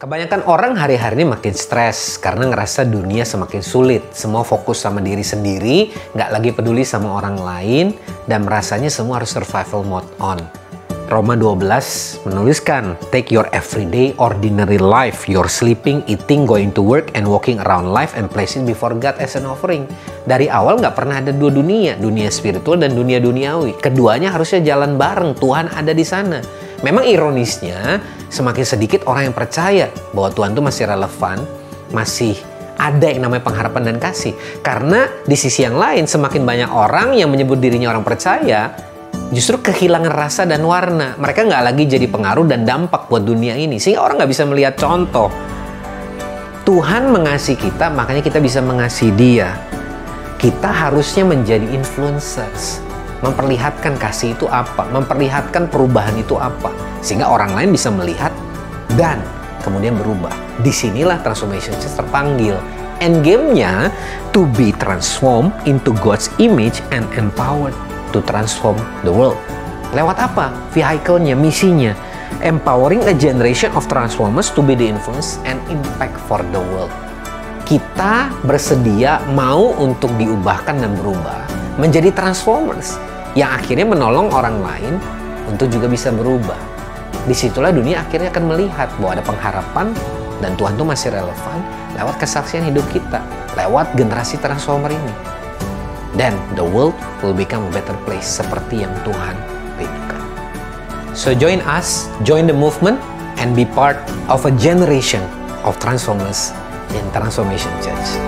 Kebanyakan orang hari-hari ini makin stres karena ngerasa dunia semakin sulit. Semua fokus sama diri sendiri, nggak lagi peduli sama orang lain, dan merasanya semua harus survival mode on. Roma 12 menuliskan, take your everyday ordinary life, your sleeping, eating, going to work, and walking around life and place it before God as an offering. Dari awal nggak pernah ada dua dunia, dunia spiritual dan dunia duniawi. Keduanya harusnya jalan bareng, Tuhan ada di sana. Memang ironisnya, semakin sedikit orang yang percaya bahwa Tuhan itu masih relevan, masih ada yang namanya pengharapan dan kasih. Karena di sisi yang lain, semakin banyak orang yang menyebut dirinya orang percaya, justru kehilangan rasa dan warna. Mereka nggak lagi jadi pengaruh dan dampak buat dunia ini. Sehingga orang nggak bisa melihat contoh. Tuhan mengasihi kita, makanya kita bisa mengasihi Dia. Kita harusnya menjadi influencers. Memperlihatkan kasih itu apa, memperlihatkan perubahan itu apa, sehingga orang lain bisa melihat dan kemudian berubah. Disinilah Transformation Church terpanggil. Endgame-nya to be transformed into God's image and empowered to transform the world. Lewat apa? Vehicle-nya, misinya. Empowering a generation of transformers to be the influence and impact for the world. Kita bersedia mau untuk diubahkan dan berubah menjadi transformers yang akhirnya menolong orang lain untuk juga bisa berubah. Disitulah dunia akhirnya akan melihat bahwa ada pengharapan dan Tuhan itu masih relevan lewat kesaksian hidup kita, lewat generasi transformer ini. Then the world will become a better place seperti yang Tuhan rindukan. So join us, join the movement, and be part of a generation of transformers in Transformation Church.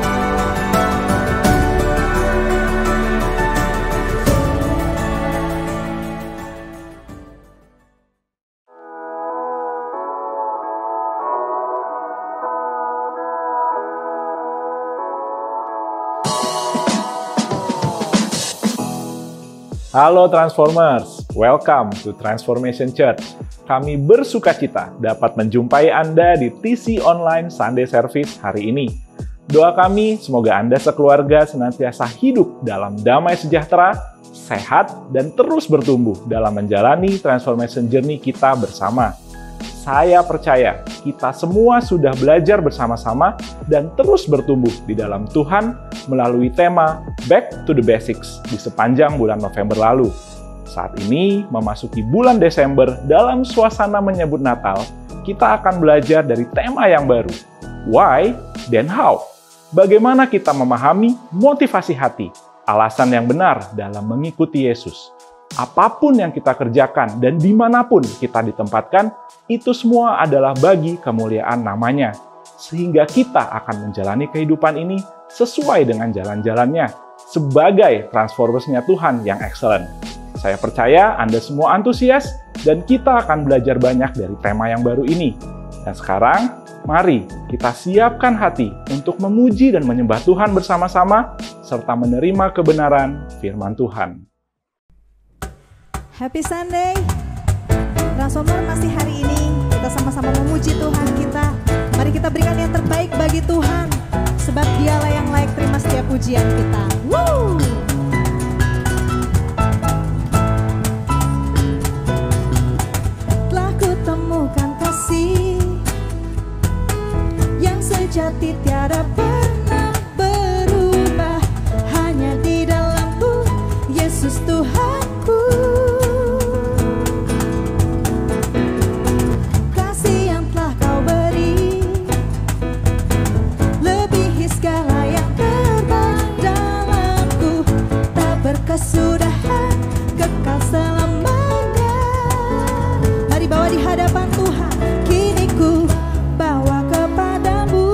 Halo Transformers, welcome to Transformation Church. Kami bersukacita dapat menjumpai Anda di TC Online Sunday Service hari ini. Doa kami semoga Anda sekeluarga senantiasa hidup dalam damai sejahtera, sehat, dan terus bertumbuh dalam menjalani transformation journey kita bersama. Saya percaya kita semua sudah belajar bersama-sama dan terus bertumbuh di dalam Tuhan melalui tema Back to the Basics di sepanjang bulan November lalu. Saat ini memasuki bulan Desember dalam suasana menyambut Natal, kita akan belajar dari tema yang baru. Why, then how? Bagaimana kita memahami motivasi hati, alasan yang benar dalam mengikuti Yesus. Apapun yang kita kerjakan dan dimanapun kita ditempatkan, itu semua adalah bagi kemuliaan namanya. Sehingga kita akan menjalani kehidupan ini sesuai dengan jalan-jalannya, sebagai transformersnya Tuhan yang excellent. Saya percaya Anda semua antusias, dan kita akan belajar banyak dari tema yang baru ini. Dan sekarang, mari kita siapkan hati untuk memuji dan menyembah Tuhan bersama-sama, serta menerima kebenaran firman Tuhan. Happy Sunday! Transformer masih hari ini, kita sama-sama memuji Tuhan kita. Mari kita berikan yang terbaik bagi Tuhan, sebab Dialah yang layak terima setiap pujian kita. Woo! Telah kutemukan kasih yang sejati tiada pernah berubah, hanya di dalam-Mu, Yesus Tuhanku. Kesudahan kekal selamanya. Mari bawa di hadapan Tuhan. Kini ku bawa kepadamu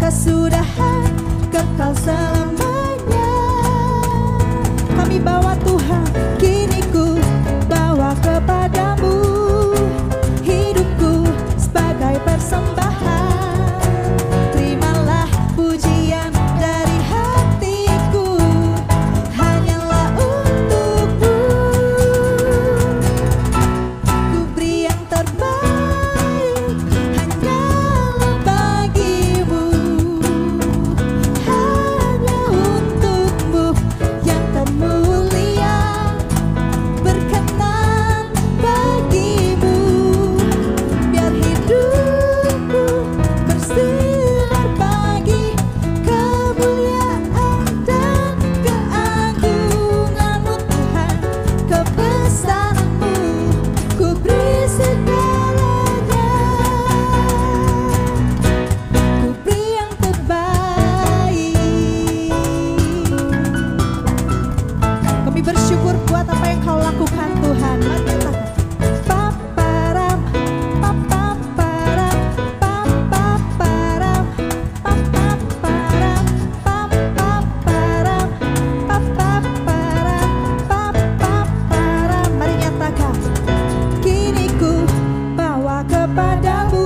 kesudahan kekal selamanya. Kami bawa Tuhan, kini ku bawa kepadamu hidupku sebagai persembahan. Terimalah pujian dari hatiku, hanyalah untukmu. Ku beri yang terbaik, hanyalah bagimu, hanya untukmu yang termulia, berkenan bagimu. Biar hidupku bersinar bagi kemuliaan dan keagungan-Mu Tuhan, kebesaran-Mu, ku beri segalanya. Ku beri yang terbaik. Kami bersyukur buat apa yang Kau lakukan Tuhan. Mari katakan, paparam, papaparam, papaparam, papaparam, papaparam, papaparam, papaparam. Mari nyatakan, kini ku bawa kepadamu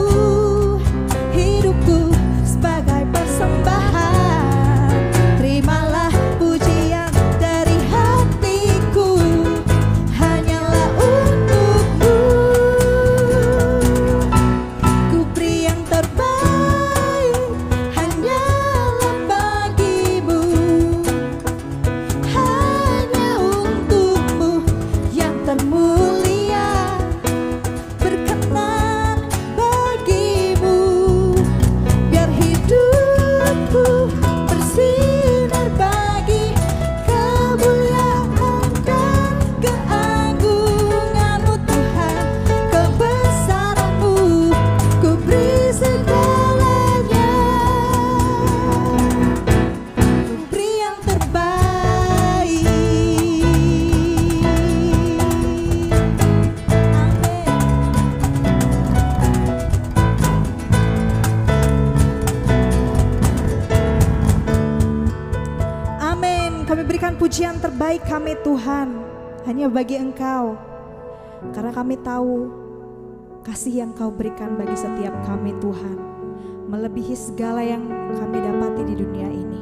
hidupku sebagai persembahan. Terimalah pujian dari hatiku, hanyalah untukmu. Ku beri yang terbaik, hanyalah bagimu, hanya untukmu yang termulia, berkenan bagimu. Biar hidupku bersinar bagi kemuliaan dan keagungan-Mu Tuhan, kebesaran-Mu, ku beri segalanya. Ku beri yang terbaik. Amin. Kami berikan pujian terbaik kami Tuhan hanya bagi Engkau, karena kami tahu kasih yang Kau berikan bagi setiap kami Tuhan melebihi segala yang kami dapati di dunia ini.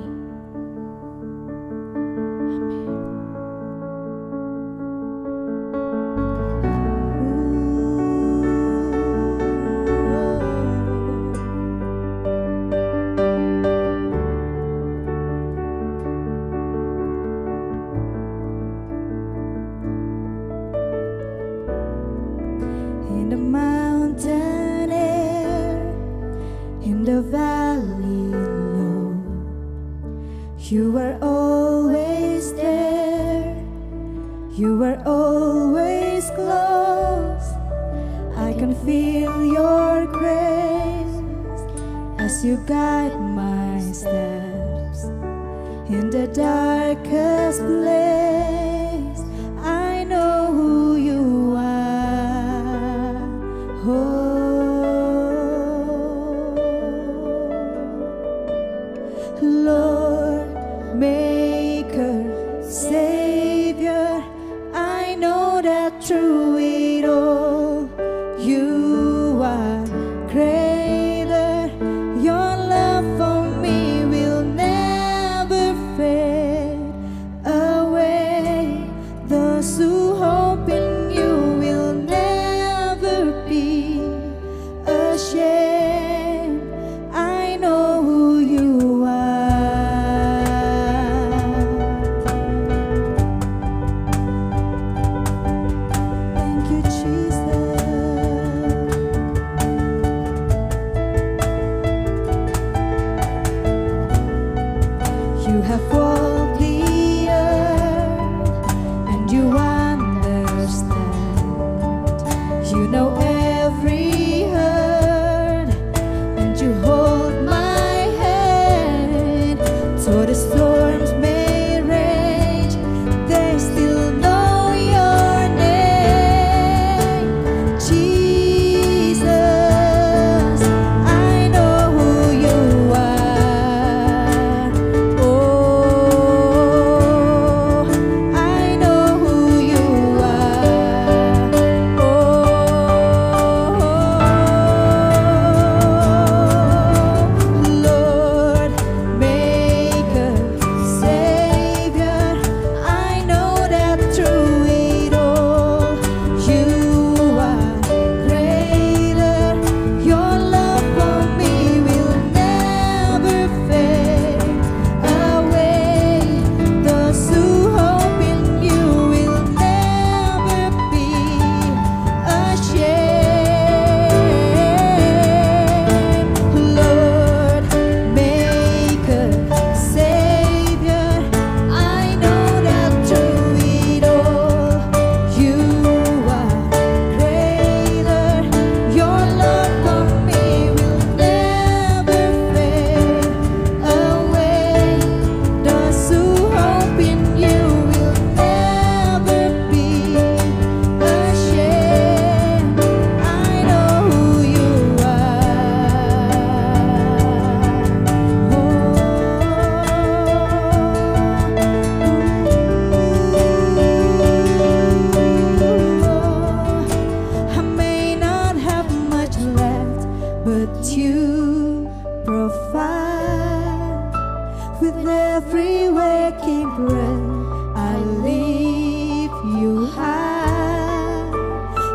In the mountain air, in the valley low, you are always there, you are always close. I can feel your grace as you guide my steps in the darkest place. I know who you are. Lord, Maker, Savior, I know that through it all, you are greater. Your love for me will never fade away. Those who hope in you will never be ashamed. I know who you are. Thank you, Jesus. You have walked the earth and you understand. You know every hurt but you provide. With every waking breath, I lift you high.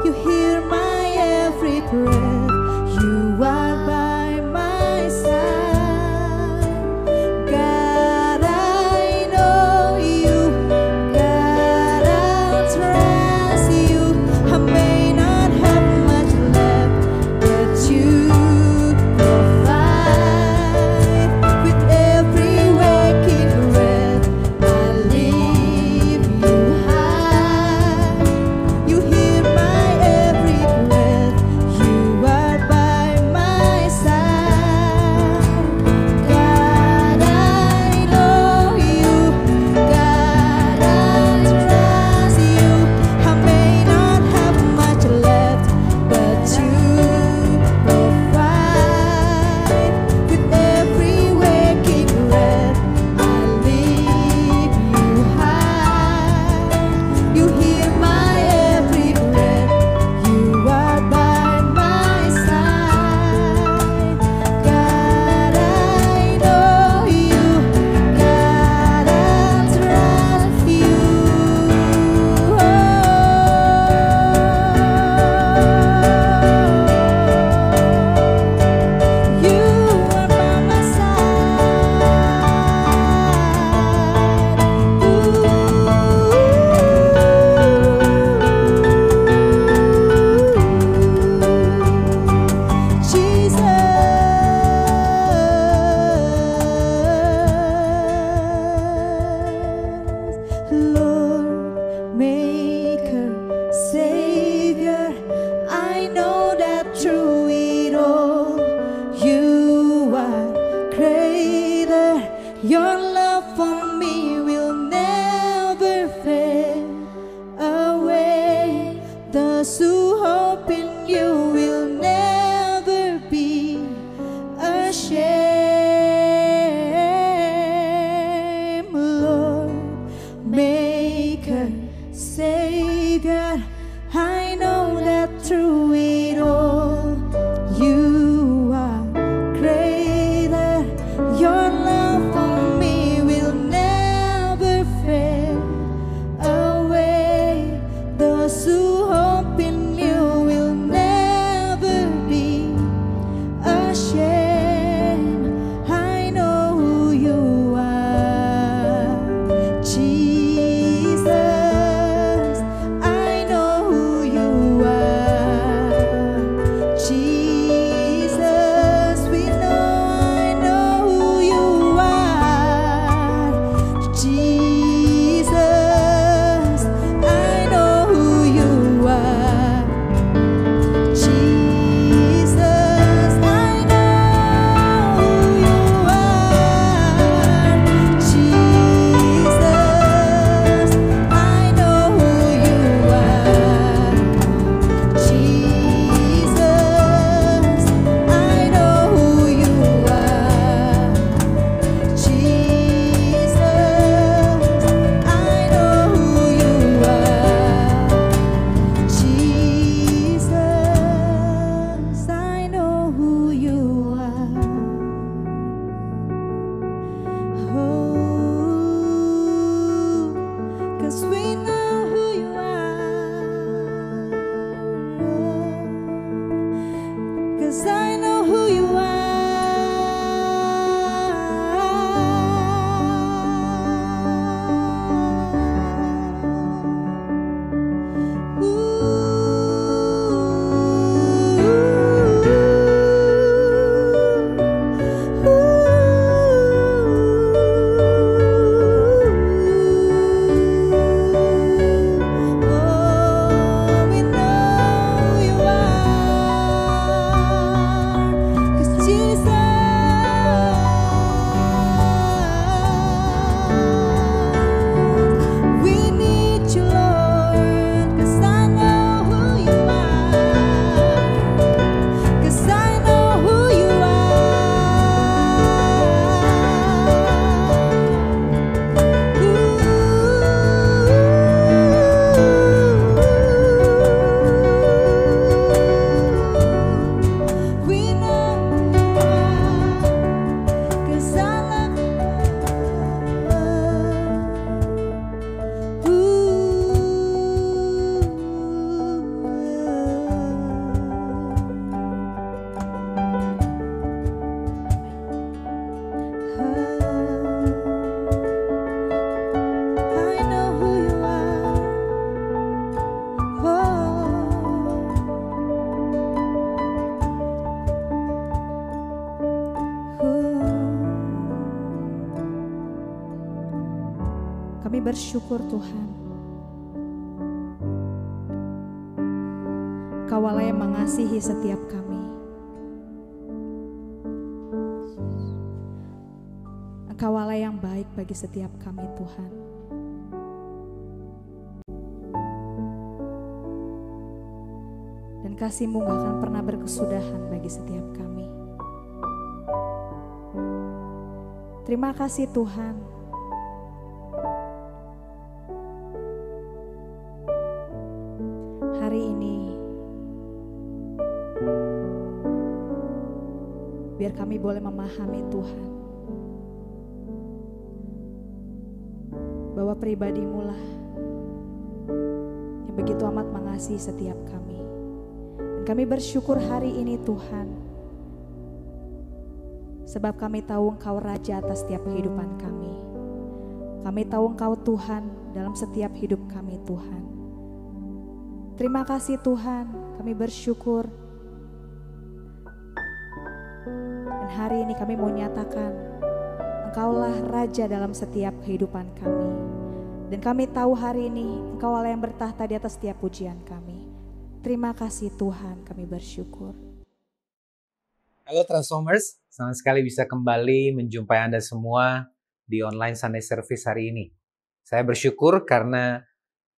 You hear my every breath. You are by my side. God, I know you. God, I trust you. I may not have much left, but you provide. With every waking breath, I lift bersyukur Tuhan. Engkaulah yang mengasihi setiap kami. Engkaulah yang baik bagi setiap kami Tuhan. Dan kasih-Mu gak akan pernah berkesudahan bagi setiap kami. Terima kasih Tuhan. Hari ini biar kami boleh memahami Tuhan, bahwa pribadi-Mu lah yang begitu amat mengasihi setiap kami. Dan kami bersyukur hari ini Tuhan, sebab kami tahu Engkau Raja atas setiap kehidupan kami. Kami tahu Engkau Tuhan dalam setiap hidup kami Tuhan. Terima kasih Tuhan, kami bersyukur. Dan hari ini kami mau nyatakan, Engkaulah Raja dalam setiap kehidupan kami. Dan kami tahu hari ini Engkaulah yang bertahta di atas setiap pujian kami. Terima kasih Tuhan, kami bersyukur. Halo Transformers, senang sekali bisa kembali menjumpai Anda semua di online Sunday Service hari ini. Saya bersyukur karena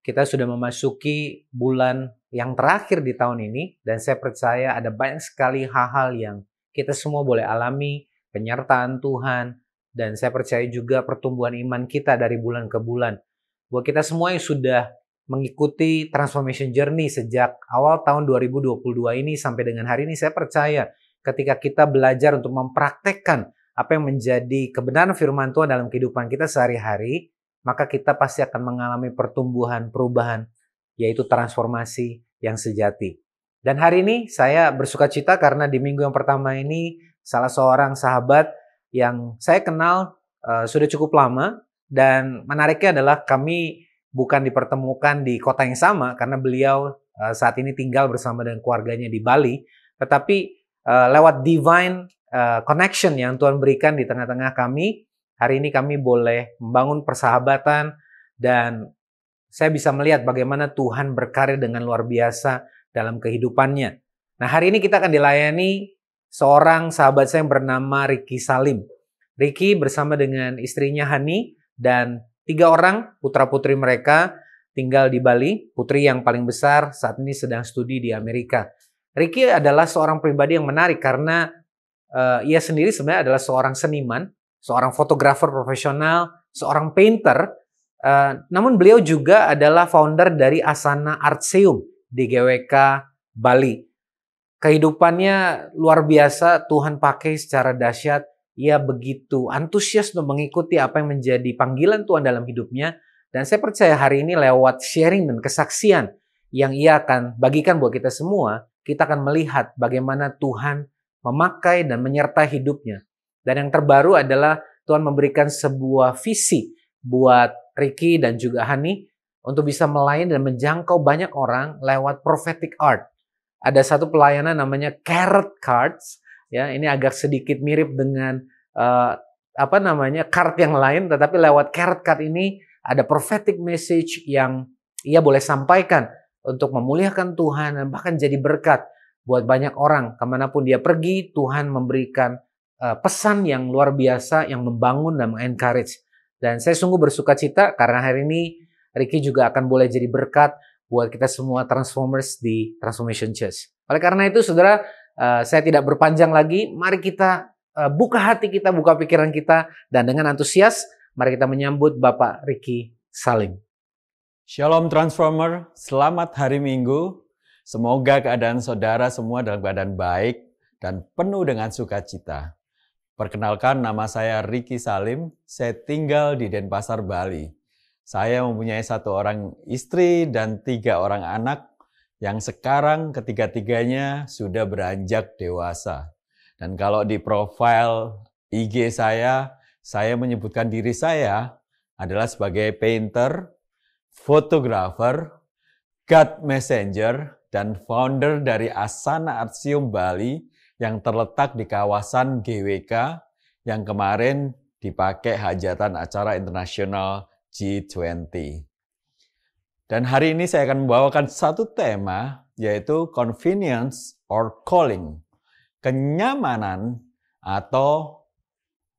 kita sudah memasuki bulan yang terakhir di tahun ini, dan saya percaya ada banyak sekali hal-hal yang kita semua boleh alami, penyertaan Tuhan, dan saya percaya juga pertumbuhan iman kita dari bulan ke bulan. Buat kita semua yang sudah mengikuti Transformation Journey sejak awal tahun 2022 ini sampai dengan hari ini, saya percaya ketika kita belajar untuk mempraktekkan apa yang menjadi kebenaran firman Tuhan dalam kehidupan kita sehari-hari, maka kita pasti akan mengalami pertumbuhan, perubahan, yaitu transformasi yang sejati. Dan hari ini saya bersukacita karena di minggu yang pertama ini salah seorang sahabat yang saya kenal sudah cukup lama, dan menariknya adalah kami bukan dipertemukan di kota yang sama karena beliau saat ini tinggal bersama dengan keluarganya di Bali, tetapi lewat divine connection yang Tuhan berikan di tengah-tengah kami, hari ini kami boleh membangun persahabatan dan saya bisa melihat bagaimana Tuhan berkarya dengan luar biasa dalam kehidupannya. Nah, hari ini kita akan dilayani seorang sahabat saya yang bernama Ricky Salim. Ricky bersama dengan istrinya Hani dan 3 orang putra-putri mereka tinggal di Bali. Putri yang paling besar saat ini sedang studi di Amerika. Ricky adalah seorang pribadi yang menarik karena ia sendiri sebenarnya adalah seorang seniman, seorang fotografer profesional, seorang painter, namun beliau juga adalah founder dari Asana Artseum di GWK Bali. Kehidupannya luar biasa, Tuhan pakai secara dahsyat. Ia begitu antusias untuk mengikuti apa yang menjadi panggilan Tuhan dalam hidupnya. Dan saya percaya hari ini lewat sharing dan kesaksian yang ia akan bagikan buat kita semua, kita akan melihat bagaimana Tuhan memakai dan menyertai hidupnya. Dan yang terbaru adalah Tuhan memberikan sebuah visi buat Ricky dan juga Hani untuk bisa melayani dan menjangkau banyak orang lewat prophetic art. Ada satu pelayanan namanya Carrot Cards. Ya, ini agak sedikit mirip dengan card yang lain, tetapi lewat Carrot Card ini ada prophetic message yang ia boleh sampaikan untuk memuliakan Tuhan dan bahkan jadi berkat buat banyak orang. Kemanapun dia pergi, Tuhan memberikan pesan yang luar biasa yang membangun dan mengencourage. Dan saya sungguh bersukacita karena hari ini Ricky juga akan boleh jadi berkat buat kita semua Transformers di Transformation Church. Oleh karena itu, saudara, saya tidak berpanjang lagi. Mari kita buka hati kita, buka pikiran kita, dan dengan antusias, mari kita menyambut Bapak Ricky Salim. Shalom Transformer, selamat hari Minggu. Semoga keadaan saudara semua dalam keadaan baik dan penuh dengan sukacita. Perkenalkan, nama saya Ricky Salim, saya tinggal di Denpasar, Bali. Saya mempunyai 1 orang istri dan 3 orang anak yang sekarang ketiga-tiganya sudah beranjak dewasa. Dan kalau di profil IG saya menyebutkan diri saya adalah sebagai painter, fotografer, God Messenger, dan founder dari Asana Artseum Bali yang terletak di kawasan GWK yang kemarin dipakai hajatan acara internasional G20. Dan hari ini saya akan membawakan satu tema, yaitu convenience or calling. Kenyamanan atau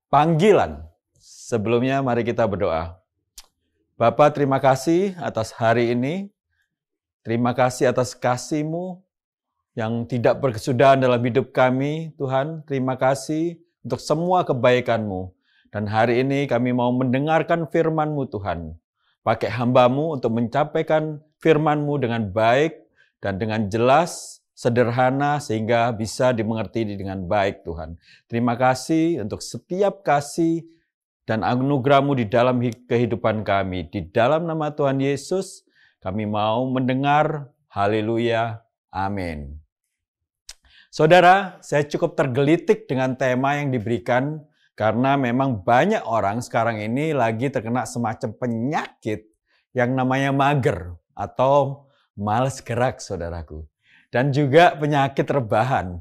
panggilan. Sebelumnya mari kita berdoa. Bapa, terima kasih atas hari ini. Terima kasih atas kasih-Mu yang tidak berkesudahan dalam hidup kami, Tuhan. Terima kasih untuk semua kebaikan-Mu. Dan hari ini kami mau mendengarkan firman-Mu, Tuhan. Pakai hamba-Mu untuk menyampaikan firman-Mu dengan baik dan dengan jelas, sederhana, sehingga bisa dimengerti dengan baik, Tuhan. Terima kasih untuk setiap kasih dan anugerah-Mu di dalam kehidupan kami. Di dalam nama Tuhan Yesus, kami mau mendengar. Haleluya. Amin. Saudara, saya cukup tergelitik dengan tema yang diberikan karena memang banyak orang sekarang ini lagi terkena semacam penyakit yang namanya mager atau malas gerak, saudaraku. Dan juga penyakit rebahan.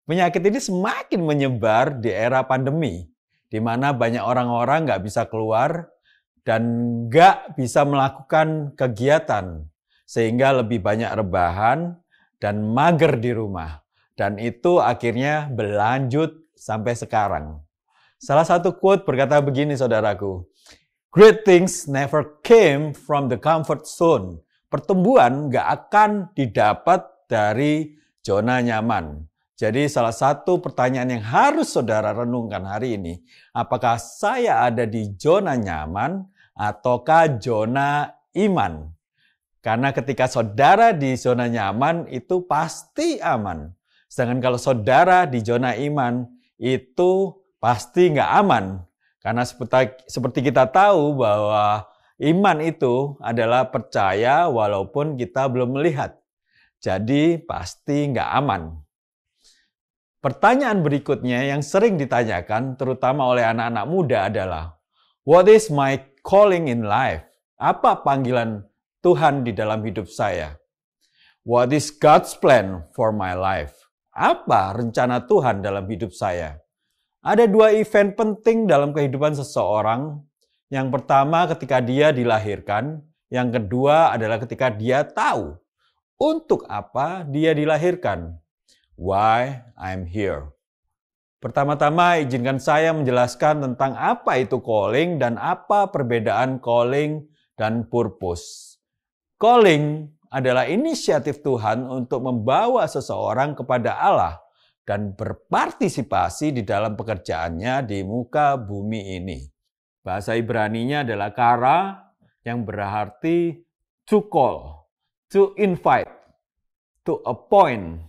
Penyakit ini semakin menyebar di era pandemi, di mana banyak orang-orang nggak bisa keluar dan nggak bisa melakukan kegiatan, sehingga lebih banyak rebahan dan mager di rumah. Dan itu akhirnya berlanjut sampai sekarang. Salah satu quote berkata begini, saudaraku. Great things never came from the comfort zone. Pertumbuhan nggak akan didapat dari zona nyaman. Jadi salah satu pertanyaan yang harus saudara renungkan hari ini. Apakah saya ada di zona nyaman ataukah zona iman? Karena ketika saudara di zona nyaman itu pasti aman. Sedangkan kalau saudara di zona iman itu pasti nggak aman. Karena seperti kita tahu bahwa iman itu adalah percaya walaupun kita belum melihat. Jadi pasti nggak aman. Pertanyaan berikutnya yang sering ditanyakan terutama oleh anak-anak muda adalah, what is my calling in life? Apa panggilan Tuhan di dalam hidup saya? What is God's plan for my life? Apa rencana Tuhan dalam hidup saya? Ada dua event penting dalam kehidupan seseorang. Yang pertama ketika dia dilahirkan. Yang kedua adalah ketika dia tahu untuk apa dia dilahirkan. Why I'm here. Pertama-tama izinkan saya menjelaskan tentang apa itu calling dan apa perbedaan calling dan purpose. Calling adalah inisiatif Tuhan untuk membawa seseorang kepada Allah dan berpartisipasi di dalam pekerjaannya di muka bumi ini. Bahasa Ibraninya adalah kara yang berarti to call, to invite, to appoint.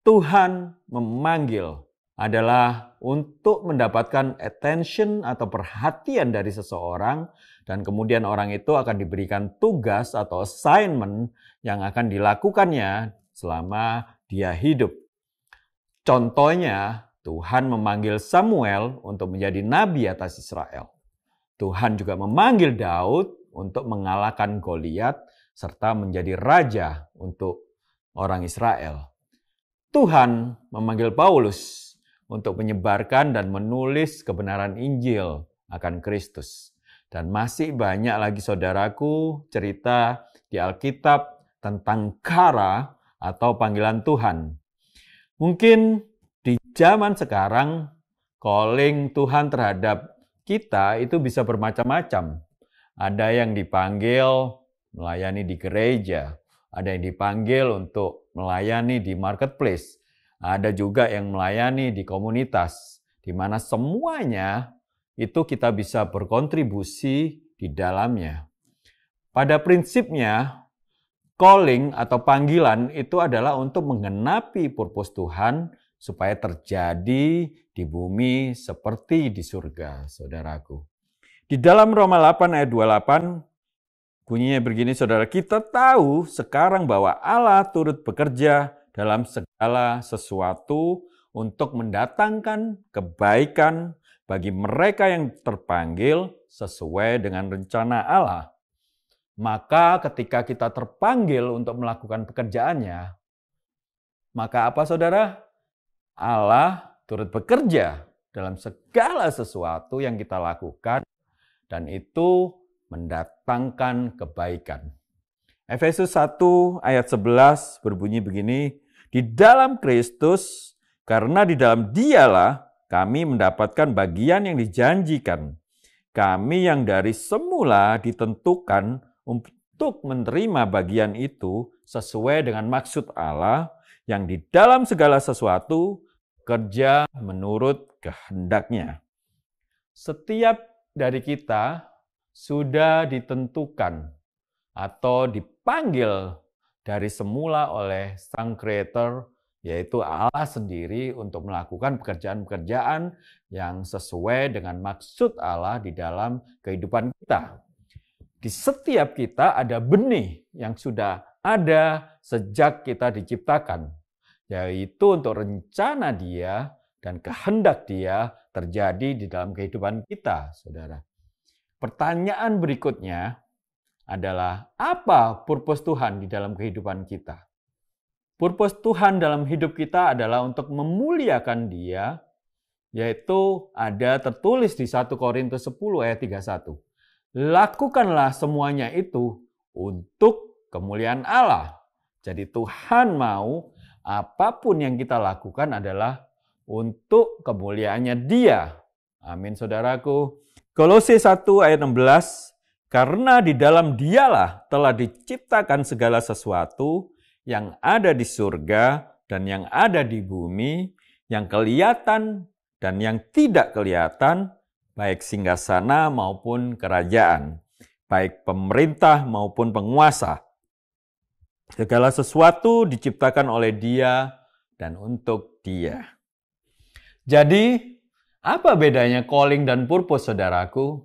Tuhan memanggil adalah untuk mendapatkan attention atau perhatian dari seseorang dan kemudian orang itu akan diberikan tugas atau assignment yang akan dilakukannya selama dia hidup. Contohnya, Tuhan memanggil Samuel untuk menjadi nabi atas Israel. Tuhan juga memanggil Daud untuk mengalahkan Goliat serta menjadi raja untuk orang Israel. Tuhan memanggil Paulus untuk menyebarkan dan menulis kebenaran Injil akan Kristus. Dan masih banyak lagi saudaraku cerita di Alkitab tentang kara atau panggilan Tuhan. Mungkin di zaman sekarang calling Tuhan terhadap kita itu bisa bermacam-macam. Ada yang dipanggil melayani di gereja, ada yang dipanggil untuk melayani di marketplace, ada juga yang melayani di komunitas, di mana semuanya itu kita bisa berkontribusi di dalamnya. Pada prinsipnya, calling atau panggilan itu adalah untuk menggenapi purpose Tuhan supaya terjadi di bumi seperti di surga, saudaraku. Di dalam Roma 8 ayat 28, bunyinya begini, saudara, kita tahu sekarang bahwa Allah turut bekerja dalam segala sesuatu untuk mendatangkan kebaikan bagi mereka yang terpanggil sesuai dengan rencana Allah. Maka ketika kita terpanggil untuk melakukan pekerjaannya, maka apa saudara? Allah turut bekerja dalam segala sesuatu yang kita lakukan dan itu mendatangkan kebaikan. Efesus 1 ayat 11 berbunyi begini, di dalam Kristus, karena di dalam Dialah kami mendapatkan bagian yang dijanjikan. Kami yang dari semula ditentukan untuk menerima bagian itu sesuai dengan maksud Allah yang di dalam segala sesuatu kerja menurut kehendak-Nya. Setiap dari kita sudah ditentukan atau dipanggil dari semula oleh Sang Creator, yaitu Allah sendiri, untuk melakukan pekerjaan-pekerjaan yang sesuai dengan maksud Allah di dalam kehidupan kita. Di setiap kita ada benih yang sudah ada sejak kita diciptakan, yaitu untuk rencana Dia dan kehendak Dia terjadi di dalam kehidupan kita, saudara. Pertanyaan berikutnya adalah, apa purpose Tuhan di dalam kehidupan kita? Purpose Tuhan dalam hidup kita adalah untuk memuliakan Dia, yaitu ada tertulis di 1 Korintus 10 ayat 31. Lakukanlah semuanya itu untuk kemuliaan Allah. Jadi Tuhan mau apapun yang kita lakukan adalah untuk kemuliaannya Dia. Amin, saudaraku. Kolose 1 ayat 16, karena di dalam Dialah telah diciptakan segala sesuatu yang ada di surga dan yang ada di bumi, yang kelihatan dan yang tidak kelihatan, baik singgasana maupun kerajaan, baik pemerintah maupun penguasa. Segala sesuatu diciptakan oleh Dia dan untuk Dia. Jadi, apa bedanya calling dan purpose, saudaraku?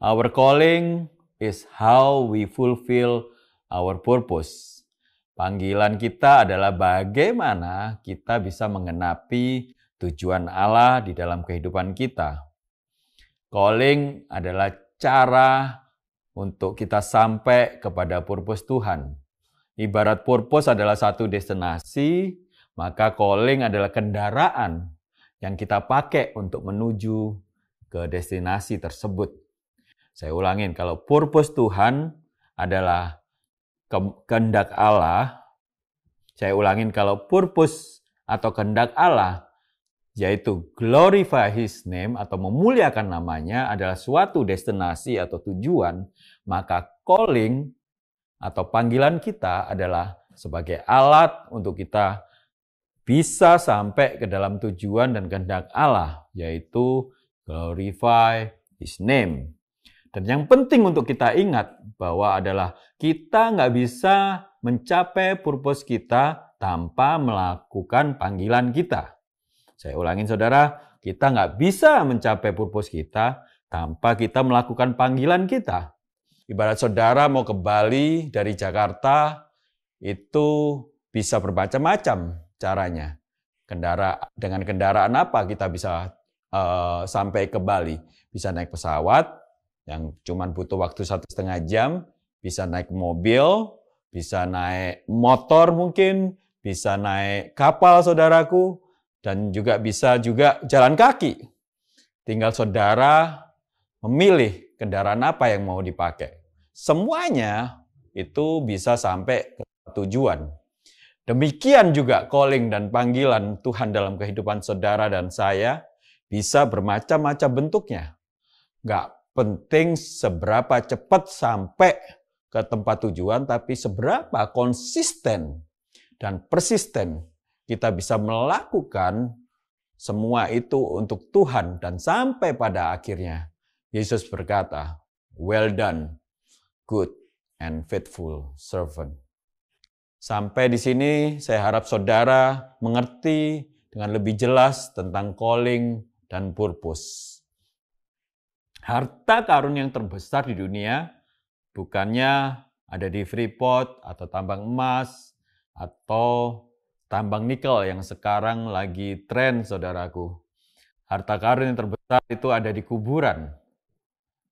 Our calling is how we fulfill our purpose. Panggilan kita adalah bagaimana kita bisa menggenapi tujuan Allah di dalam kehidupan kita. Calling adalah cara untuk kita sampai kepada purpose Tuhan. Ibarat purpose adalah satu destinasi, maka calling adalah kendaraan yang kita pakai untuk menuju ke destinasi tersebut. Saya ulangin, kalau purpose Tuhan adalah kehendak Allah, saya ulangin, kalau purpose atau kehendak Allah, yaitu glorify His name atau memuliakan namanya, adalah suatu destinasi atau tujuan, maka calling atau panggilan kita adalah sebagai alat untuk kita bisa sampai ke dalam tujuan dan kehendak Allah, yaitu glorify His name. Dan yang penting untuk kita ingat bahwa adalah kita nggak bisa mencapai purpose kita tanpa melakukan panggilan kita. Saya ulangin, saudara, kita nggak bisa mencapai purpose kita tanpa kita melakukan panggilan kita. Ibarat saudara mau ke Bali dari Jakarta, itu bisa bermacam-macam caranya. Dengan kendaraan apa kita bisa sampai ke Bali? Bisa naik pesawat yang cuma butuh waktu 1,5 jam, bisa naik mobil, bisa naik motor mungkin, bisa naik kapal, saudaraku, dan juga bisa jalan kaki. Tinggal saudara memilih kendaraan apa yang mau dipakai. Semuanya itu bisa sampai ke tujuan. Demikian juga calling dan panggilan Tuhan dalam kehidupan saudara dan saya bisa bermacam-macam bentuknya. Nggak penting seberapa cepat sampai ke tempat tujuan, tapi seberapa konsisten dan persisten kita bisa melakukan semua itu untuk Tuhan. Dan sampai pada akhirnya Yesus berkata, well done, good and faithful servant. Sampai di sini saya harap saudara mengerti dengan lebih jelas tentang calling dan purpose. Harta karun yang terbesar di dunia bukannya ada di Freeport atau tambang emas atau tambang nikel yang sekarang lagi tren, saudaraku. Harta karun yang terbesar itu ada di kuburan.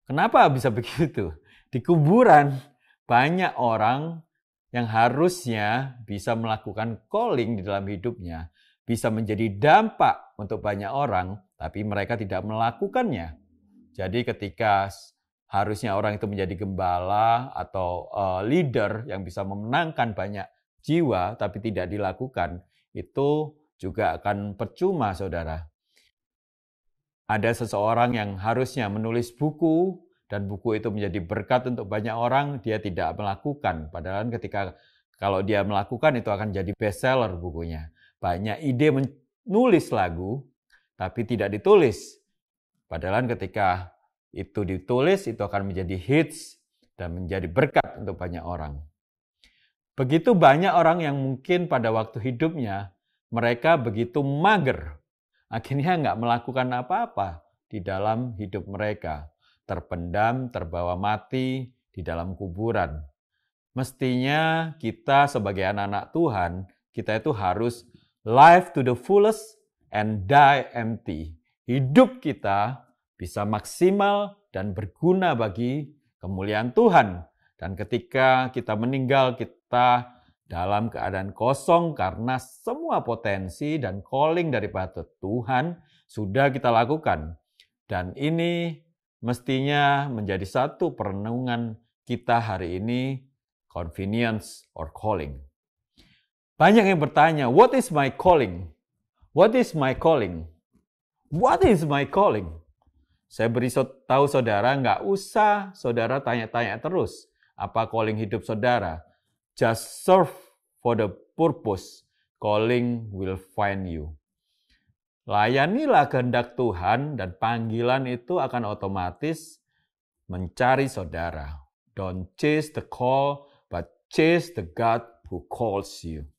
Kenapa bisa begitu? Di kuburan banyak orang yang harusnya bisa melakukan calling di dalam hidupnya, bisa menjadi dampak untuk banyak orang, tapi mereka tidak melakukannya. Jadi ketika harusnya orang itu menjadi gembala atau leader yang bisa memenangkan banyak jiwa, tapi tidak dilakukan, itu juga akan percuma, saudara. Ada seseorang yang harusnya menulis buku, dan buku itu menjadi berkat untuk banyak orang, dia tidak melakukan. Padahal kalau dia melakukan, itu akan jadi bestseller bukunya. Banyak ide menulis lagu, tapi tidak ditulis. Padahal ketika itu ditulis, itu akan menjadi hits dan menjadi berkat untuk banyak orang. Begitu banyak orang yang mungkin pada waktu hidupnya, mereka begitu mager. Akhirnya nggak melakukan apa-apa di dalam hidup mereka. Terpendam, terbawa mati di dalam kuburan. Mestinya kita sebagai anak-anak Tuhan, kita itu harus live to the fullest and die empty. Hidup kita bisa maksimal dan berguna bagi kemuliaan Tuhan. Dan ketika kita meninggal, kita dalam keadaan kosong karena semua potensi dan calling daripada Tuhan sudah kita lakukan. Dan ini mestinya menjadi satu perenungan kita hari ini, convenience or calling. Banyak yang bertanya, what is my calling? What is my calling? What is my calling? Saya beri tahu saudara, nggak usah saudara tanya-tanya terus. Apa calling hidup saudara? Just serve for the purpose. Calling will find you. Layanilah kehendak Tuhan dan panggilan itu akan otomatis mencari saudara. Don't chase the call, but chase the God who calls you.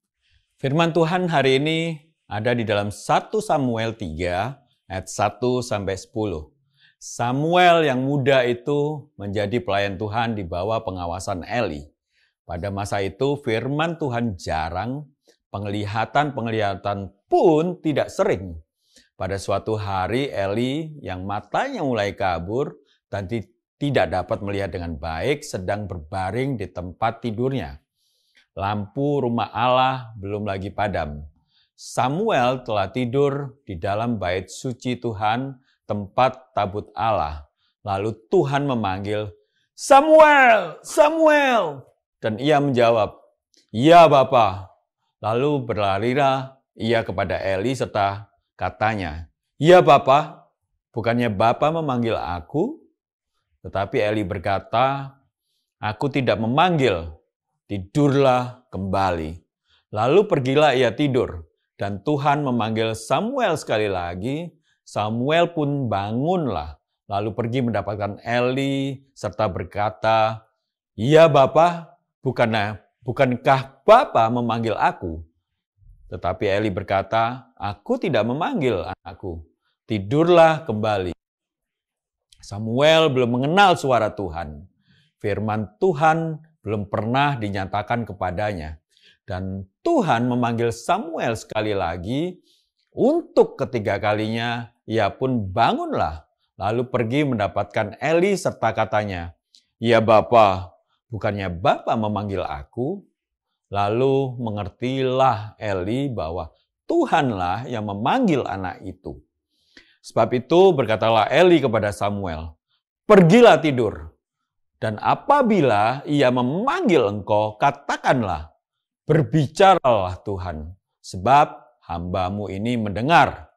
Firman Tuhan hari ini ada di dalam 1 Samuel 3 ayat 1-10. Samuel yang muda itu menjadi pelayan Tuhan di bawah pengawasan Eli. Pada masa itu firman Tuhan jarang, penglihatan pun tidak sering. Pada suatu hari Eli yang matanya mulai kabur dan tidak dapat melihat dengan baik sedang berbaring di tempat tidurnya. Lampu rumah Allah belum lagi padam. Samuel telah tidur di dalam bait suci Tuhan, tempat tabut Allah. Lalu Tuhan memanggil, Samuel, Samuel. Dan ia menjawab, ya Bapa. Lalu berlarilah ia kepada Eli serta katanya, ya Bapa, bukannya Bapa memanggil aku? Tetapi Eli berkata, aku tidak memanggil, tidurlah kembali. Lalu pergilah ia tidur, dan Tuhan memanggil Samuel sekali lagi. Samuel pun bangunlah, lalu pergi mendapatkan Eli, serta berkata, ya Bapa, bukankah Bapa memanggil aku? Tetapi Eli berkata, aku tidak memanggil anakku, tidurlah kembali. Samuel belum mengenal suara Tuhan. Firman Tuhan belum pernah dinyatakan kepadanya. Dan Tuhan memanggil Samuel sekali lagi. Untuk ketiga kalinya, ia pun bangunlah. Lalu pergi mendapatkan Eli serta katanya, ya Bapa, bukannya Bapa memanggil aku? Lalu mengertilah Eli bahwa Tuhanlah yang memanggil anak itu. Sebab itu berkatalah Eli kepada Samuel, pergilah tidur. Dan apabila ia memanggil engkau, katakanlah, berbicaralah Tuhan, sebab hamba-Mu ini mendengar.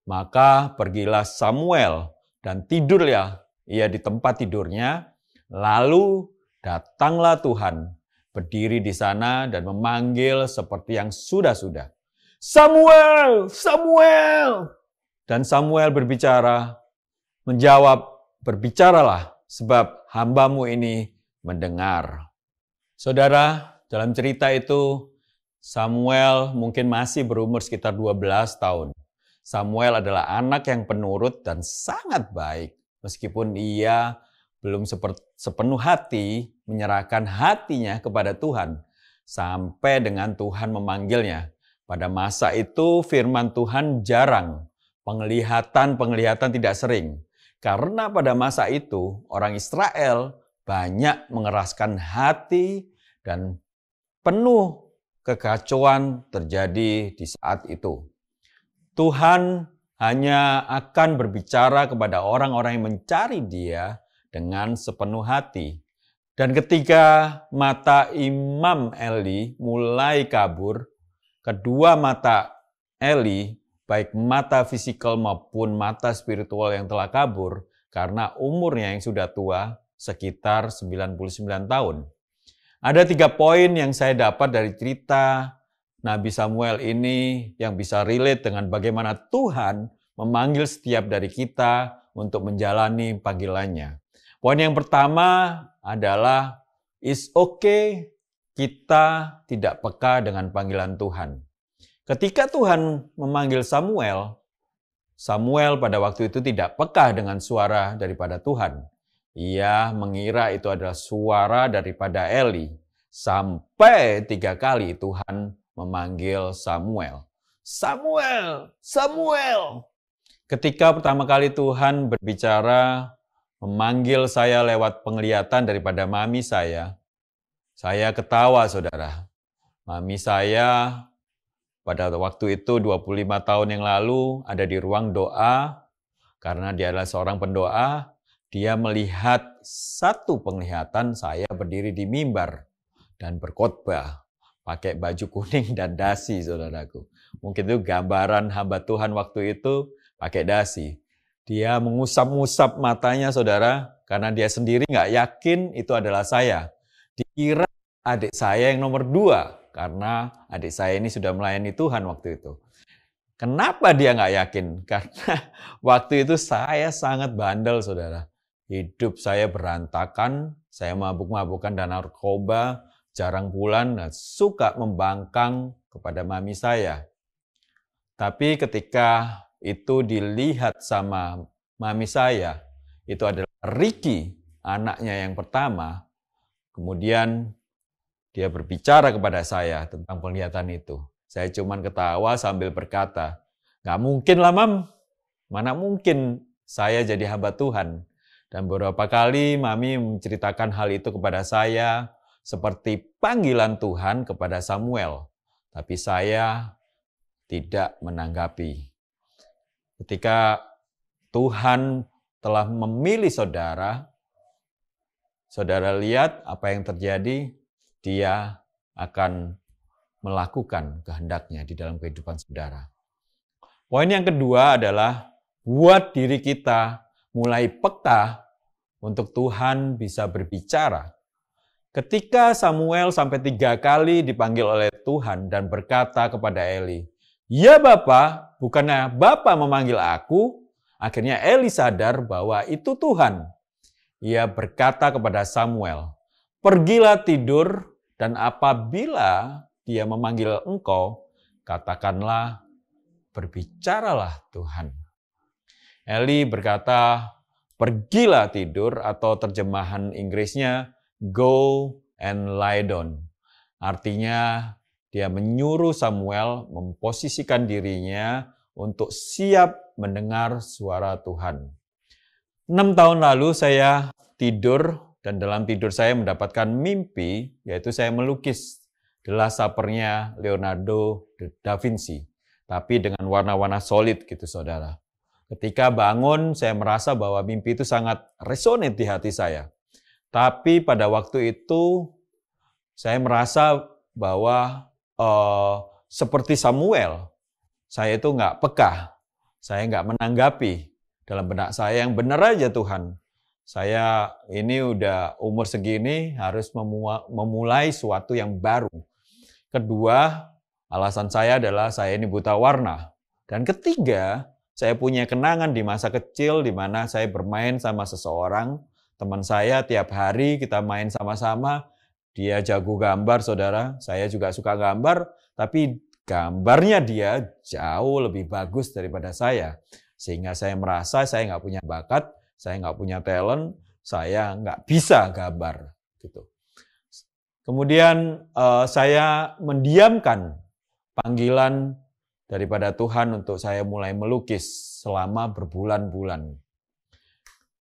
Maka pergilah Samuel dan tidurlah ia di tempat tidurnya. Lalu datanglah Tuhan, berdiri di sana dan memanggil seperti yang sudah-sudah. Samuel, Samuel! Dan Samuel berbicara, menjawab, berbicaralah, sebab hamba-Mu ini mendengar. Saudara, dalam cerita itu, Samuel mungkin masih berumur sekitar 12 tahun. Samuel adalah anak yang penurut dan sangat baik, meskipun ia belum sepenuh hati menyerahkan hatinya kepada Tuhan, sampai dengan Tuhan memanggilnya. Pada masa itu firman Tuhan jarang, penglihatan tidak sering. Karena pada masa itu orang Israel banyak mengeraskan hati dan penuh kekacauan terjadi di saat itu. Tuhan hanya akan berbicara kepada orang-orang yang mencari Dia dengan sepenuh hati. Dan ketika mata Imam Eli mulai kabur, kedua mata Eli, baik mata fisikal maupun mata spiritual yang telah kabur, karena umurnya yang sudah tua, sekitar 99 tahun. Ada 3 poin yang saya dapat dari cerita Nabi Samuel ini yang bisa relate dengan bagaimana Tuhan memanggil setiap dari kita untuk menjalani panggilannya. Poin yang pertama adalah, it's okay kita tidak peka dengan panggilan Tuhan. Ketika Tuhan memanggil Samuel, Samuel pada waktu itu tidak peka dengan suara daripada Tuhan. Ia mengira itu adalah suara daripada Eli. Sampai 3 kali Tuhan memanggil Samuel. Samuel, Samuel. Ketika pertama kali Tuhan berbicara, memanggil saya lewat penglihatan daripada mami saya ketawa, saudara. Mami saya pada waktu itu 25 tahun yang lalu ada di ruang doa, karena dia adalah seorang pendoa. Dia melihat satu penglihatan saya berdiri di mimbar dan berkhotbah pakai baju kuning dan dasi, saudaraku. Mungkin itu gambaran hamba Tuhan waktu itu pakai dasi. Dia mengusap-ngusap matanya, saudara, karena dia sendiri nggak yakin itu adalah saya. Dikira adik saya yang nomor 2, karena adik saya ini sudah melayani Tuhan waktu itu. Kenapa dia nggak yakin? Karena waktu itu saya sangat bandel, saudara. Hidup saya berantakan, saya mabuk-mabukan dan narkoba, jarang pulang, dan suka membangkang kepada mami saya. Tapi ketika itu dilihat sama mami saya, itu adalah Ricky, anaknya yang pertama. Kemudian dia berbicara kepada saya tentang penglihatan itu. Saya cuman ketawa sambil berkata, "Nggak mungkin lah, Mam. Mana mungkin saya jadi hamba Tuhan." Dan beberapa kali mami menceritakan hal itu kepada saya seperti panggilan Tuhan kepada Samuel. Tapi saya tidak menanggapi. Ketika Tuhan telah memilih saudara, saudara lihat apa yang terjadi, dia akan melakukan kehendaknya di dalam kehidupan saudara. Poin yang kedua adalah buat diri kita mulai peka untuk Tuhan bisa berbicara. Ketika Samuel sampai 3 kali dipanggil oleh Tuhan dan berkata kepada Eli, "Ya Bapa, bukannya Bapa memanggil aku?" Akhirnya Eli sadar bahwa itu Tuhan. Ia berkata kepada Samuel, "Pergilah tidur, dan apabila dia memanggil engkau, katakanlah, berbicaralah Tuhan." Eli berkata, "Pergilah tidur," atau terjemahan Inggrisnya, "Go and lie down." Artinya, dia menyuruh Samuel memposisikan dirinya untuk siap mendengar suara Tuhan. 6 tahun lalu saya tidur, dan dalam tidur saya mendapatkan mimpi, yaitu saya melukis The Last Supper-nya Leonardo da Vinci, tapi dengan warna-warna solid gitu, saudara. Ketika bangun, saya merasa bahwa mimpi itu sangat resonate di hati saya. Tapi pada waktu itu, saya merasa bahwa seperti Samuel, saya itu nggak peka. Saya nggak menanggapi dalam benak saya yang benar aja Tuhan. Saya ini udah umur segini harus memulai sesuatu yang baru. Kedua, alasan saya adalah saya ini buta warna. Dan ketiga, saya punya kenangan di masa kecil di mana saya bermain sama seseorang, teman saya tiap hari kita main sama-sama. Dia jago gambar, saudara. Saya juga suka gambar, tapi gambarnya dia jauh lebih bagus daripada saya. Sehingga saya merasa saya nggak punya bakat, saya nggak punya talent, saya nggak bisa gambar. Gitu. Kemudian saya mendiamkan panggilan daripada Tuhan untuk saya mulai melukis selama berbulan-bulan.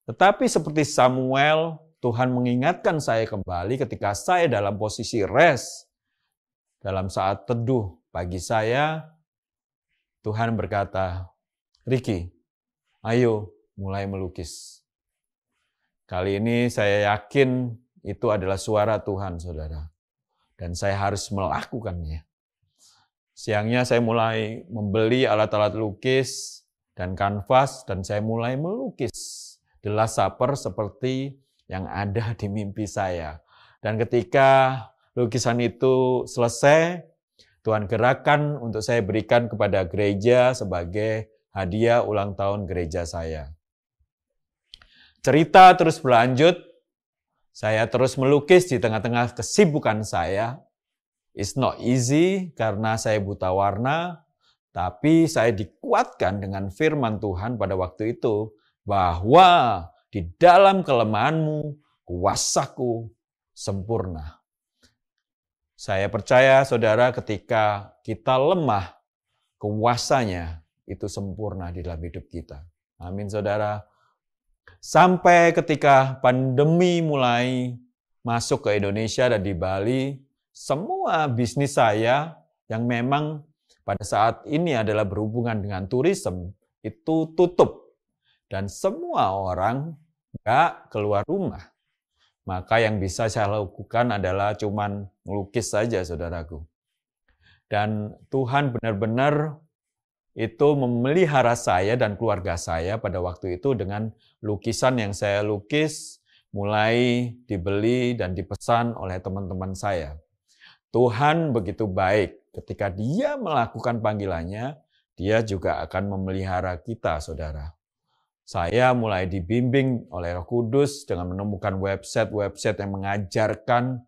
Tetapi seperti Samuel, Tuhan mengingatkan saya kembali ketika saya dalam posisi rest. Dalam saat teduh pagi saya, Tuhan berkata, "Ricky, ayo mulai melukis." Kali ini saya yakin itu adalah suara Tuhan, saudara. Dan saya harus melakukannya. Siangnya saya mulai membeli alat-alat lukis dan kanvas, dan saya mulai melukis The Last Supper seperti yang ada di mimpi saya. Dan ketika lukisan itu selesai, Tuhan gerakkan untuk saya berikan kepada gereja sebagai hadiah ulang tahun gereja saya. Cerita terus berlanjut, saya terus melukis di tengah-tengah kesibukan saya. It's not easy karena saya buta warna, tapi saya dikuatkan dengan firman Tuhan pada waktu itu bahwa di dalam kelemahanmu, kuasaku sempurna. Saya percaya, saudara, ketika kita lemah, kuasanya itu sempurna di dalam hidup kita. Amin, saudara. Sampai ketika pandemi mulai masuk ke Indonesia dan di Bali, semua bisnis saya yang memang pada saat ini adalah berhubungan dengan turisme itu tutup. Dan semua orang nggak keluar rumah. Maka yang bisa saya lakukan adalah cuman melukis saja, saudaraku. Dan Tuhan benar-benar itu memelihara saya dan keluarga saya pada waktu itu dengan lukisan yang saya lukis mulai dibeli dan dipesan oleh teman-teman saya. Tuhan begitu baik, ketika Dia melakukan panggilannya, Dia juga akan memelihara kita, saudara. Saya mulai dibimbing oleh Roh Kudus dengan menemukan website-website yang mengajarkan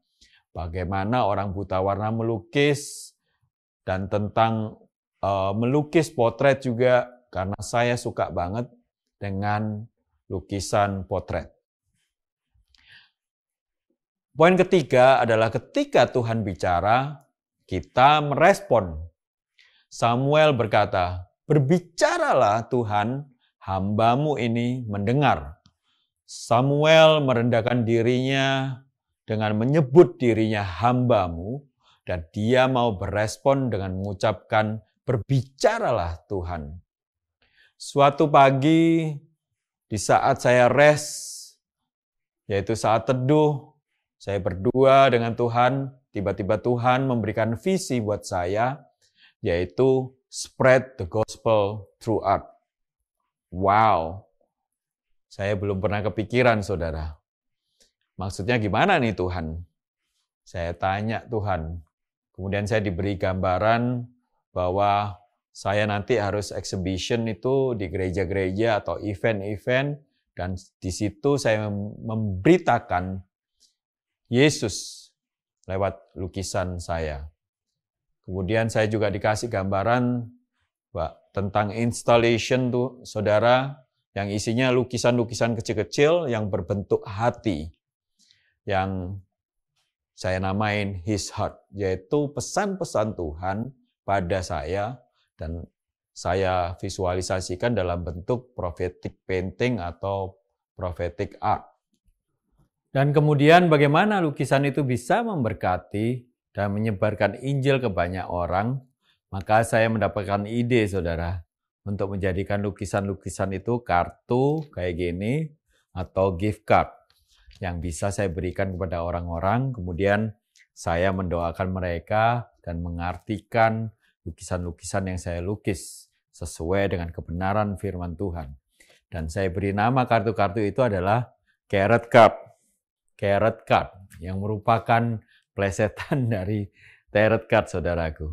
bagaimana orang buta warna melukis dan tentang melukis potret juga, karena saya suka banget dengan lukisan potret. Poin ketiga adalah ketika Tuhan bicara, kita merespon. Samuel berkata, "Berbicaralah Tuhan, hamba-Mu ini mendengar." Samuel merendahkan dirinya dengan menyebut dirinya hamba-Mu, dan dia mau berespon dengan mengucapkan, "Berbicaralah Tuhan." Suatu pagi, di saat saya rest, yaitu saat teduh, saya berdua dengan Tuhan, tiba-tiba Tuhan memberikan visi buat saya, yaitu spread the gospel through art. Wow, saya belum pernah kepikiran, saudara. Maksudnya gimana nih Tuhan? Saya tanya Tuhan. Kemudian saya diberi gambaran bahwa saya nanti harus exhibition itu di gereja-gereja atau event-event, dan di situ saya memberitakan Yesus lewat lukisan saya. Kemudian saya juga dikasih gambaran tentang installation tuh, saudara, yang isinya lukisan-lukisan kecil-kecil yang berbentuk hati, yang saya namain His Heart, yaitu pesan-pesan Tuhan pada saya, dan saya visualisasikan dalam bentuk prophetic painting atau prophetic art. Dan kemudian bagaimana lukisan itu bisa memberkati dan menyebarkan Injil ke banyak orang, maka saya mendapatkan ide, saudara, untuk menjadikan lukisan-lukisan itu kartu kayak gini atau gift card yang bisa saya berikan kepada orang-orang. Kemudian saya mendoakan mereka dan mengartikan lukisan-lukisan yang saya lukis sesuai dengan kebenaran firman Tuhan. Dan saya beri nama kartu-kartu itu adalah carrot card. Carrot card yang merupakan plesetan dari tarot card, saudaraku.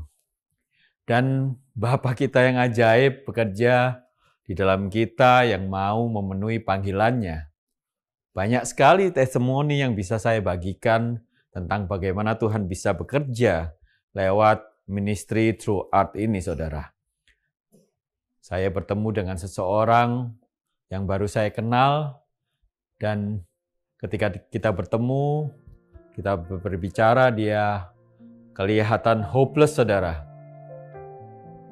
Dan Bapa kita yang ajaib bekerja di dalam kita yang mau memenuhi panggilannya. Banyak sekali testimoni yang bisa saya bagikan tentang bagaimana Tuhan bisa bekerja lewat ministry through art ini, saudara. Saya bertemu dengan seseorang yang baru saya kenal, dan ketika kita bertemu, kita berbicara, dia kelihatan hopeless, saudara.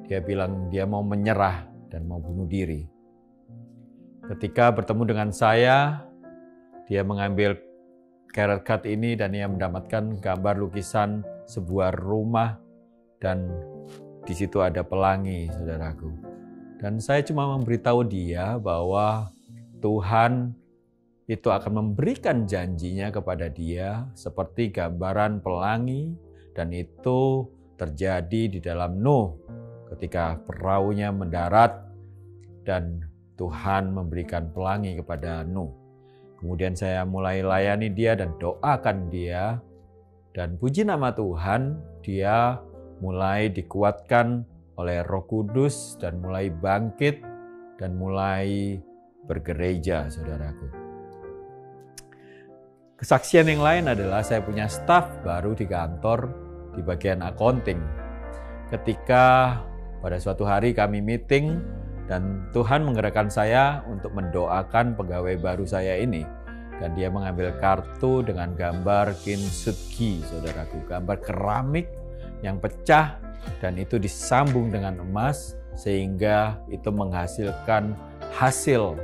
Dia bilang dia mau menyerah dan mau bunuh diri. Ketika bertemu dengan saya, dia mengambil carrot card ini dan dia mendapatkan gambar lukisan sebuah rumah, dan di situ ada pelangi, saudaraku. Dan saya cuma memberitahu dia bahwa Tuhan itu akan memberikan janjinya kepada dia seperti gambaran pelangi, dan itu terjadi di dalam Nuh ketika perahunya mendarat dan Tuhan memberikan pelangi kepada Nuh. Kemudian saya mulai layani dia dan doakan dia, dan puji nama Tuhan, dia mulai dikuatkan oleh Roh Kudus dan mulai bangkit dan mulai bergereja, saudaraku. Kesaksian yang lain adalah saya punya staf baru di kantor di bagian accounting. Ketika pada suatu hari kami meeting dan Tuhan menggerakkan saya untuk mendoakan pegawai baru saya ini. Dan dia mengambil kartu dengan gambar kintsugi, saudaraku. Gambar keramik yang pecah dan itu disambung dengan emas sehingga itu menghasilkan hasil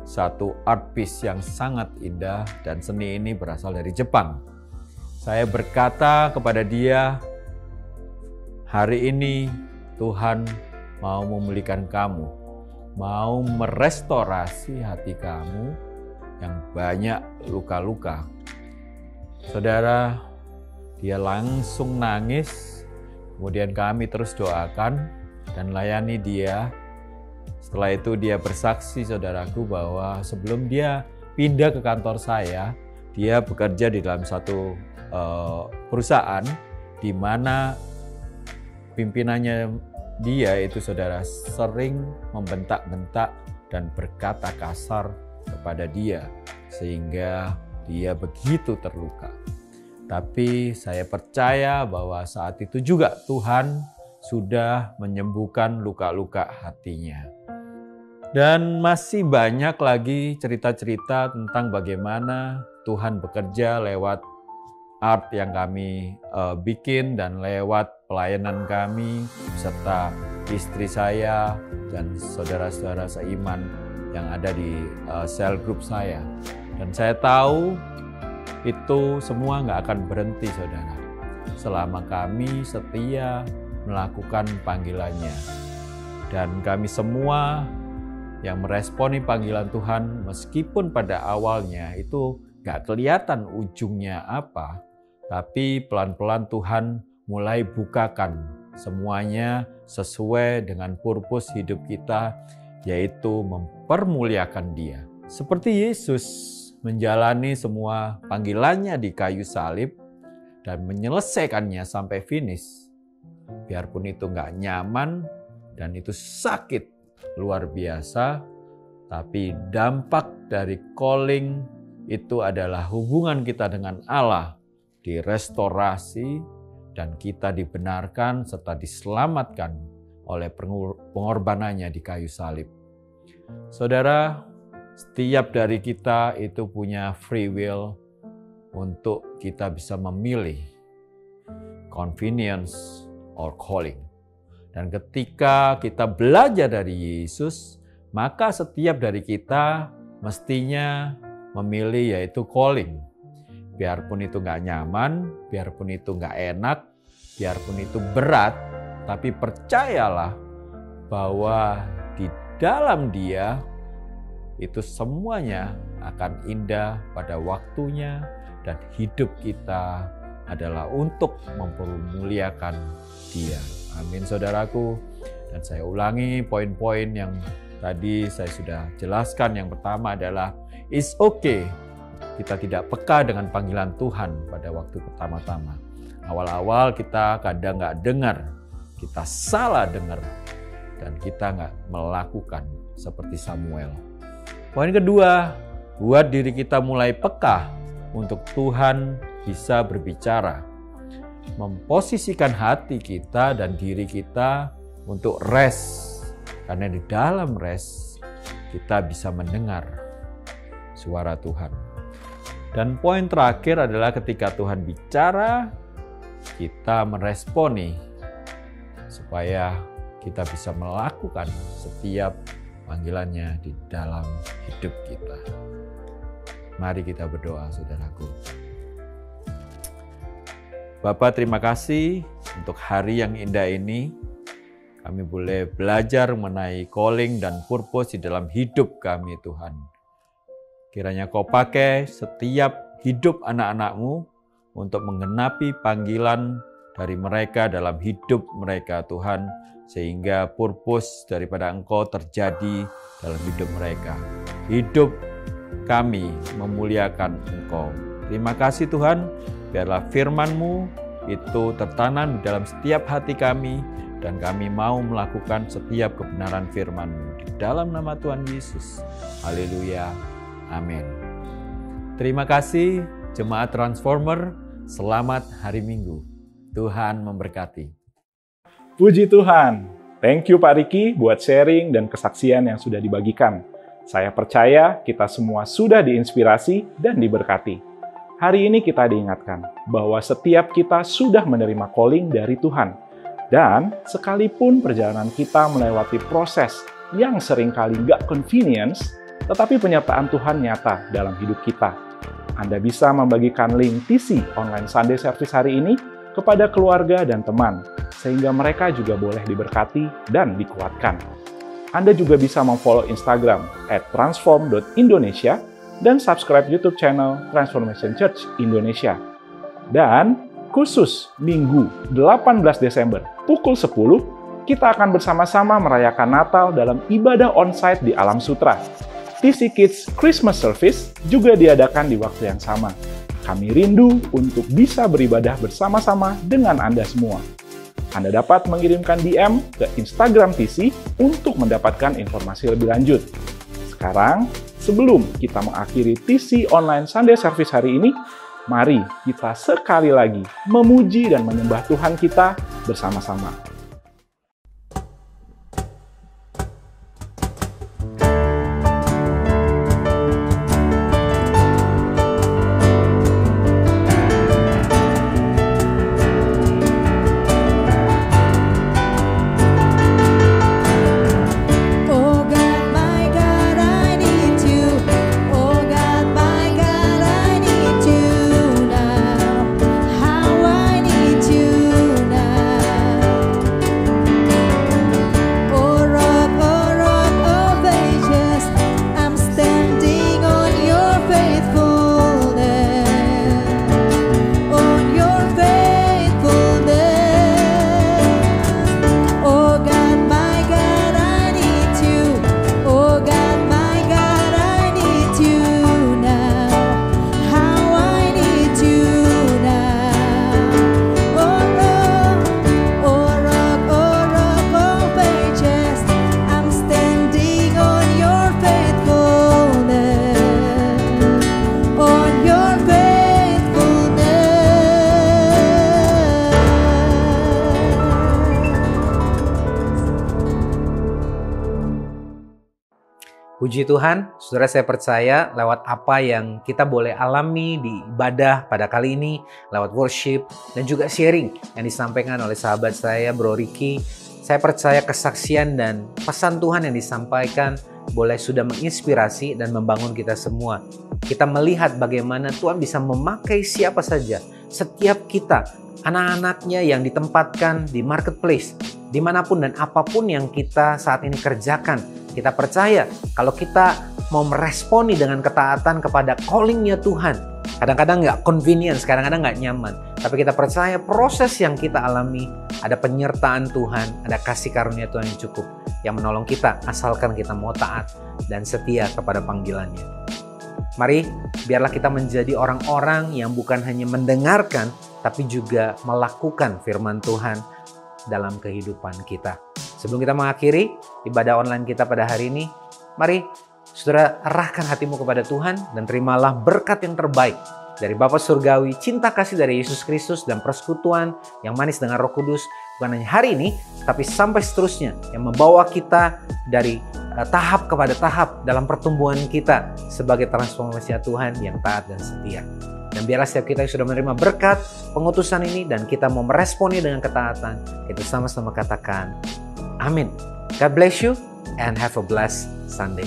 satu art piece yang sangat indah, dan seni ini berasal dari Jepang. Saya berkata kepada dia, hari ini Tuhan mau memulihkan kamu, mau merestorasi hati kamu yang banyak luka-luka. Saudara, dia langsung nangis, kemudian kami terus doakan dan layani dia. Setelah itu dia bersaksi, saudaraku, bahwa sebelum dia pindah ke kantor saya, dia bekerja di dalam satu perusahaan di mana pimpinannya dia itu, saudara, sering membentak-bentak dan berkata kasar kepada dia sehingga dia begitu terluka. Tapi saya percaya bahwa saat itu juga Tuhan sudah menyembuhkan luka-luka hatinya. Dan masih banyak lagi cerita-cerita tentang bagaimana Tuhan bekerja lewat art yang kami bikin dan lewat pelayanan kami serta istri saya dan saudara-saudara seiman yang ada di sel grup saya. Dan saya tahu itu semua nggak akan berhenti, saudara, selama kami setia melakukan panggilannya. Dan kami semua yang meresponi panggilan Tuhan, meskipun pada awalnya itu gak kelihatan ujungnya apa, tapi pelan-pelan Tuhan mulai bukakan semuanya sesuai dengan purpose hidup kita, yaitu mempermuliakan Dia. Seperti Yesus menjalani semua panggilannya di kayu salib dan menyelesaikannya sampai finish. Biarpun itu gak nyaman dan itu sakit luar biasa, tapi dampak dari calling itu adalah hubungan kita dengan Allah direstorasi dan kita dibenarkan serta diselamatkan oleh pengorbanannya di kayu salib. Saudara, setiap dari kita itu punya free will untuk kita bisa memilih convenience or calling. Dan ketika kita belajar dari Yesus, maka setiap dari kita mestinya memilih yaitu calling. Biarpun itu gak nyaman, biarpun itu gak enak, biarpun itu berat, tapi percayalah bahwa di dalam Dia itu semuanya akan indah pada waktunya dan hidup kita adalah untuk mempermuliakan Dia. Amin, saudaraku. Dan saya ulangi poin-poin yang tadi saya sudah jelaskan. Yang pertama adalah it's okay kita tidak peka dengan panggilan Tuhan pada waktu pertama-tama. Awal-awal kita kadang nggak dengar, kita salah dengar, dan kita nggak melakukan seperti Samuel. Poin kedua, buat diri kita mulai peka untuk Tuhan bisa berbicara. Memposisikan hati kita dan diri kita untuk rest. Karena di dalam rest kita bisa mendengar suara Tuhan. Dan poin terakhir adalah ketika Tuhan bicara, kita meresponi supaya kita bisa melakukan setiap panggilannya di dalam hidup kita. Mari kita berdoa, saudaraku. Bapak, terima kasih untuk hari yang indah ini. Kami boleh belajar mengenai calling dan purpose di dalam hidup kami, Tuhan. Kiranya Kau pakai setiap hidup anak-anak-Mu untuk menggenapi panggilan dari mereka dalam hidup mereka, Tuhan, sehingga purpose daripada Engkau terjadi dalam hidup mereka. Hidup kami memuliakan Engkau. Terima kasih Tuhan, biarlah firman-Mu itu tertanam di dalam setiap hati kami, dan kami mau melakukan setiap kebenaran firman-Mu. Di dalam nama Tuhan Yesus. Haleluya. Amin. Terima kasih Jemaat Transformer. Selamat hari Minggu. Tuhan memberkati. Puji Tuhan. Thank you Pak Riki buat sharing dan kesaksian yang sudah dibagikan. Saya percaya kita semua sudah diinspirasi dan diberkati. Hari ini kita diingatkan bahwa setiap kita sudah menerima calling dari Tuhan. Dan sekalipun perjalanan kita melewati proses yang seringkali nggak convenience, tetapi penyertaan Tuhan nyata dalam hidup kita. Anda bisa membagikan link TC Online Sunday Service hari ini kepada keluarga dan teman, sehingga mereka juga boleh diberkati dan dikuatkan. Anda juga bisa memfollow Instagram @transform.indonesia dan subscribe YouTube channel Transformation Church Indonesia. Dan khusus Minggu 18 Desember pukul 10, kita akan bersama-sama merayakan Natal dalam ibadah onsite di Alam Sutra. TC Kids Christmas Service juga diadakan di waktu yang sama. Kami rindu untuk bisa beribadah bersama-sama dengan Anda semua. Anda dapat mengirimkan DM ke Instagram TC untuk mendapatkan informasi lebih lanjut. Sekarang, sebelum kita mengakhiri TC Online Sunday Service hari ini, mari kita sekali lagi memuji dan menyembah Tuhan kita bersama-sama. Puji Tuhan, saudara, saya percaya lewat apa yang kita boleh alami di ibadah pada kali ini, lewat worship dan juga sharing yang disampaikan oleh sahabat saya, Bro Riki, saya percaya kesaksian dan pesan Tuhan yang disampaikan boleh sudah menginspirasi dan membangun kita semua. Kita melihat bagaimana Tuhan bisa memakai siapa saja, setiap kita, anak-anaknya yang ditempatkan di marketplace, dimanapun dan apapun yang kita saat ini kerjakan. Kita percaya kalau kita mau meresponi dengan ketaatan kepada calling-nya Tuhan. Kadang-kadang nggak convenience, kadang-kadang nggak nyaman. Tapi kita percaya proses yang kita alami, ada penyertaan Tuhan, ada kasih karunia Tuhan yang cukup, yang menolong kita asalkan kita mau taat dan setia kepada panggilannya. Mari, biarlah kita menjadi orang-orang yang bukan hanya mendengarkan, tapi juga melakukan firman Tuhan dalam kehidupan kita. Sebelum kita mengakhiri ibadah online kita pada hari ini, mari saudara arahkan hatimu kepada Tuhan dan terimalah berkat yang terbaik dari Bapa Surgawi, cinta kasih dari Yesus Kristus, dan persekutuan yang manis dengan Roh Kudus, bukan hanya hari ini, tapi sampai seterusnya, yang membawa kita dari tahap kepada tahap dalam pertumbuhan kita sebagai transformasi Tuhan yang taat dan setia. Dan biarlah setiap kita yang sudah menerima berkat pengutusan ini dan kita mau meresponi dengan ketaatan, kita sama-sama katakan, amin. God bless you and have a blessed Sunday.